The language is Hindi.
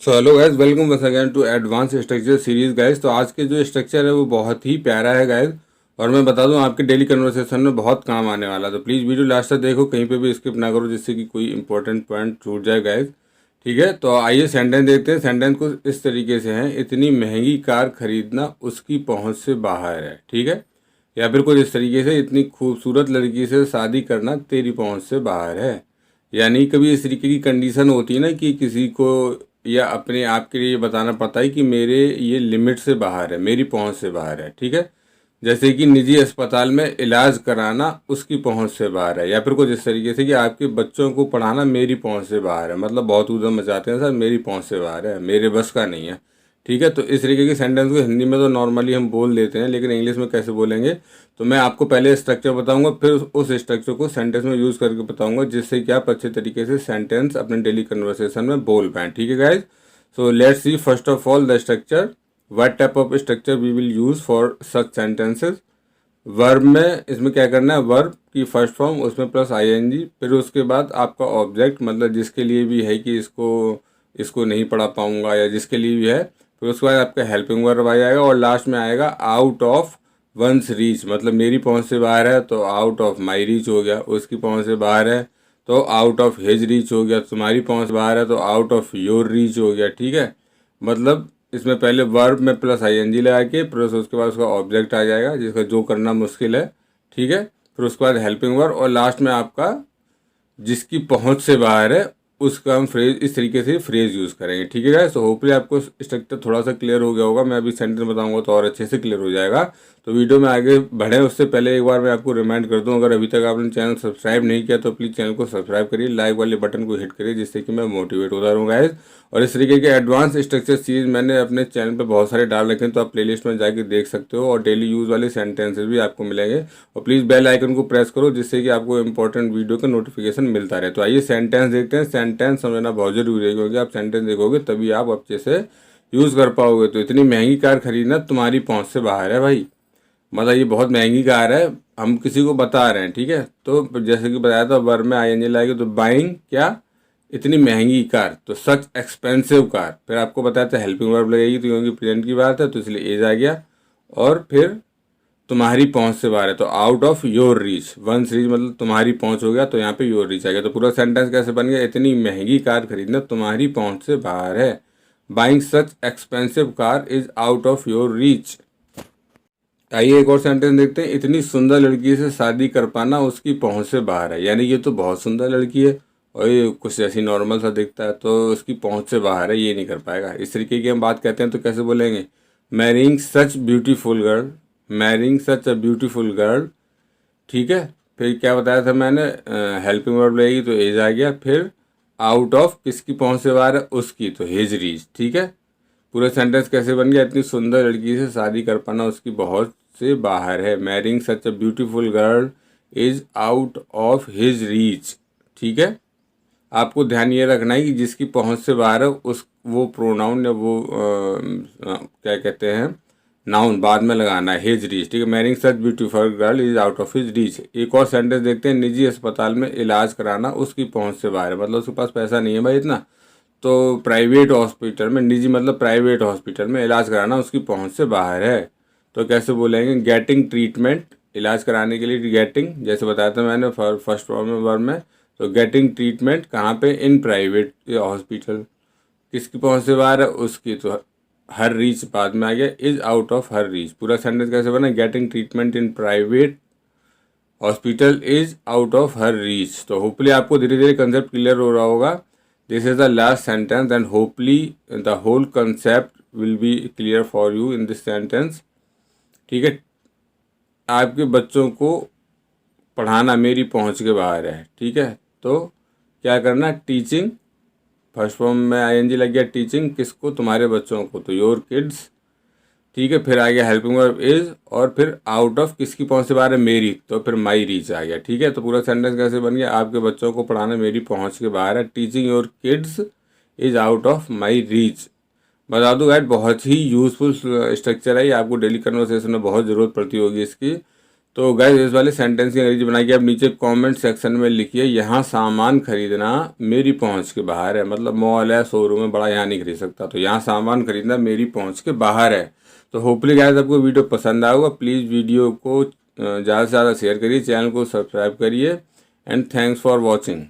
So hello guys, welcome once again to advance structure series guys. तो आज के जो स्ट्रक्चर है वो बहुत ही प्यारा है गाइज, और मैं बता दूं आपके डेली कन्वर्सेशन में बहुत काम आने वाला है। तो प्लीज़ वीडियो लास्ट तक देखो, कहीं पे भी स्किप ना करो जिससे कि कोई इंपॉर्टेंट पॉइंट छूट जाए गाइज। ठीक है, तो आइए सेंटेंस देखते हैं। सेंटेंस को इस तरीके से है, इतनी महंगी कार खरीदना उसकी पहुँच से बाहर है। ठीक है, या फिर कुछ इस तरीके से, इतनी खूबसूरत लड़की से शादी करना तेरी पहुँच से बाहर है। यानी कभी इस तरीके की कंडीशन होती है ना कि किसी को या अपने आप के लिए ये बताना पड़ता है कि मेरे ये लिमिट से बाहर है, मेरी पहुंच से बाहर है। ठीक है, जैसे कि निजी अस्पताल में इलाज कराना उसकी पहुंच से बाहर है, या फिर कुछ इस तरीके से कि आपके बच्चों को पढ़ाना मेरी पहुंच से बाहर है। मतलब बहुत उधम मचाते हैं सर, मेरी पहुंच से बाहर है, मेरे बस का नहीं है। ठीक है, तो इस तरीके के सेंटेंस को हिंदी में तो नॉर्मली हम बोल देते हैं, लेकिन इंग्लिश में कैसे बोलेंगे तो मैं आपको पहले स्ट्रक्चर बताऊंगा, फिर उस स्ट्रक्चर को सेंटेंस में यूज़ करके बताऊंगा, जिससे कि आप अच्छे तरीके से सेंटेंस अपने डेली कन्वर्सेशन में बोल पाएँ। ठीक है guys, so let's see first of all the structure. What type of structure we will use for such sentences. Verb में इसमें क्या करना है, वर्ब की फर्स्ट फॉर्म उसमें प्लस आईएनजी, फिर उसके बाद आपका ऑब्जेक्ट, मतलब जिसके लिए भी है कि इसको इसको नहीं पढ़ा पाऊंगा या जिसके लिए भी है, फिर उसके बाद आपका हेल्पिंग वर्ब आ जाएगा, और लास्ट में आएगा आउट ऑफ वंस रीच। मतलब मेरी पहुंच से बाहर है तो आउट ऑफ माई रीच हो गया, उसकी पहुंच से बाहर है तो आउट ऑफ हिज रीच हो गया, तुम्हारी पहुंच से बाहर है तो आउट ऑफ योर रीच हो गया। ठीक है, मतलब इसमें पहले वर्ब में प्लस आईएनजी लगा के प्लस उसके बाद उसका ऑब्जेक्ट आ जाएगा जिसका जो करना मुश्किल है। ठीक है, फिर उसके बाद हेल्पिंग वर्ब, और लास्ट में आपका जिसकी पहुंच से बाहर है उसका हम फ्रेज, इस तरीके से फ्रेज यूज़ करेंगे। ठीक है गाइस, तो होपफुली आपको स्ट्रक्चर थोड़ा सा क्लियर हो गया होगा। मैं अभी सेंटेंस बताऊंगा तो और अच्छे से क्लियर हो जाएगा। तो वीडियो में आगे बढ़े उससे पहले एक बार मैं आपको रिमाइंड कर दूं, अगर अभी तक आपने चैनल सब्सक्राइब नहीं किया तो प्लीज़ चैनल को सब्सक्राइब करिए, लाइक वाले बटन को हिट करिए, जिससे कि मैं मोटिवेट होता रहूँ गाइस। और इस तरीके के एडवांस स्ट्रक्चर सीरीज मैंने अपने चैनल पर बहुत सारे डाल रखे हैं, तो आप प्लेलिस्ट में जाके देख सकते हो, और डेली यूज़ वाले सेंटेंसेस भी आपको मिलेंगे। और प्लीज़ बेल आइकन को प्रेस करो, जिससे कि आपको इंपॉर्टेंट वीडियो का नोटिफिकेशन मिलता रहे। तो आइए सेंटेंस देखते हैं। सेंटेंस समझना बहुत जरूरी है, क्योंकि आप सेंटेंस देखोगे तभी आप अच्छे से यूज़ कर पाओगे। तो इतनी महंगी कार खरीदना तुम्हारी पहुंच से बाहर है भाई, मतलब ये बहुत महंगी कार है, हम किसी को बता रहे हैं। ठीक है, तो जैसे कि बताया था वर्ब में आईएनजी लाएगी, तो बाइंग क्या, इतनी महंगी कार, तो सच एक्सपेंसिव कार। फिर आपको बताया था हेल्पिंग वर्ब लगेगी, तो क्योंकि प्रेजेंट की बात है तो इसलिए एज आ गया, और फिर तुम्हारी पहुंच से बाहर है तो out of your reach. One's reach मतलब तुम्हारी पहुंच हो गया, तो यहाँ पे योर रीच आ गया। तो पूरा सेंटेंस कैसे बन गया, इतनी महंगी कार खरीदना तुम्हारी पहुंच से बाहर है। Buying such expensive car is out of your reach. आइए एक और सेंटेंस देखते हैं। इतनी सुंदर लड़की से शादी कर पाना उसकी पहुंच से बाहर है। यानी ये तो बहुत सुंदर लड़की है और ये कुछ ऐसी नॉर्मल सा दिखता है, तो उसकी पहुंच से बाहर है, ये नहीं कर पाएगा। इस तरीके की हम बात कहते हैं तो कैसे बोलेंगे, marrying such beautiful girl, marrying such a beautiful girl. ठीक है, फिर क्या बताया था मैंने, हेल्पिंग वर्ब लगेगी तो एज आ गया, फिर आउट ऑफ किसकी पहुंच से बाहर है, उसकी, तो हिज रीच। ठीक है, पूरा सेंटेंस कैसे बन गया, इतनी सुंदर लड़की से शादी कर पाना उसकी बहुत से बाहर है। Marrying such a beautiful girl is out of his reach. ठीक है, आपको ध्यान ये रखना है कि जिसकी पहुंच से बाहर है उस वो प्रोनाउन या वो क्या कहते हैं, नाउन बाद में लगाना है, हिज रीच। ठीक है, marrying such beautiful girl is out of his reach. एक और सेंटेंस देखते हैं, निजी अस्पताल में इलाज कराना उसकी पहुंच से बाहर है। मतलब उसके पास पैसा नहीं है भाई इतना, तो प्राइवेट हॉस्पिटल में, निजी मतलब प्राइवेट हॉस्पिटल में इलाज कराना उसकी पहुंच से बाहर है। तो कैसे बोलेंगे, गेटिंग ट्रीटमेंट, इलाज कराने के लिए गेटिंग, जैसे बताया था मैंने फर्स्ट फॉर्म में वर्ब में, तो गेटिंग ट्रीटमेंट कहाँ पे, इन प्राइवेट हॉस्पिटल, किसकी पहुंच से बाहर है, उसकी, तो हर रीच बाद में आ गया, is out of her reach. पूरा सेंटेंस कैसे बना, getting treatment in private hospital is out of her reach. तो होपफुली आपको धीरे धीरे कंसेप्ट क्लियर हो रहा होगा। This is the last sentence and hopefully the whole concept will be clear for you in this sentence. ठीक है, आपके बच्चों को पढ़ाना मेरी पहुंच के बाहर है। ठीक है, तो क्या करना, टीचिंग, फर्स्ट फॉर्म में आईएनजी लग गया, टीचिंग किसको, तुम्हारे बच्चों को, तो योर किड्स। ठीक है, फिर आ गया हेल्पिंग वर्ब इज, और फिर आउट ऑफ किसकी पहुंच से बाहर है, मेरी, तो फिर माई रीच आ गया। ठीक है, तो पूरा सेंटेंस कैसे बन गया, आपके बच्चों को पढ़ाना मेरी पहुंच के बाहर है, teaching your kids is out of my reach. बता दूं गाइड, बहुत ही यूजफुल स्ट्रक्चर है ये, आपको डेली कन्वर्सेशन में बहुत ज़रूरत पड़ती होगी इसकी। तो गाइस इस वाले सेंटेंस की अंग्रेजी बना के आप नीचे कमेंट सेक्शन में लिखिए, यहाँ सामान खरीदना मेरी पहुंच के बाहर है। मतलब मॉल है, शोरूम है, बड़ा यहाँ नहीं खरीद सकता, तो यहाँ सामान खरीदना मेरी पहुंच के बाहर है। तो होपफुली गाइस आपको वीडियो पसंद आएगा। प्लीज़ वीडियो को ज़्यादा से ज़्यादा शेयर करिए, चैनल को सब्सक्राइब करिए एंड थैंक्स फॉर वॉचिंग।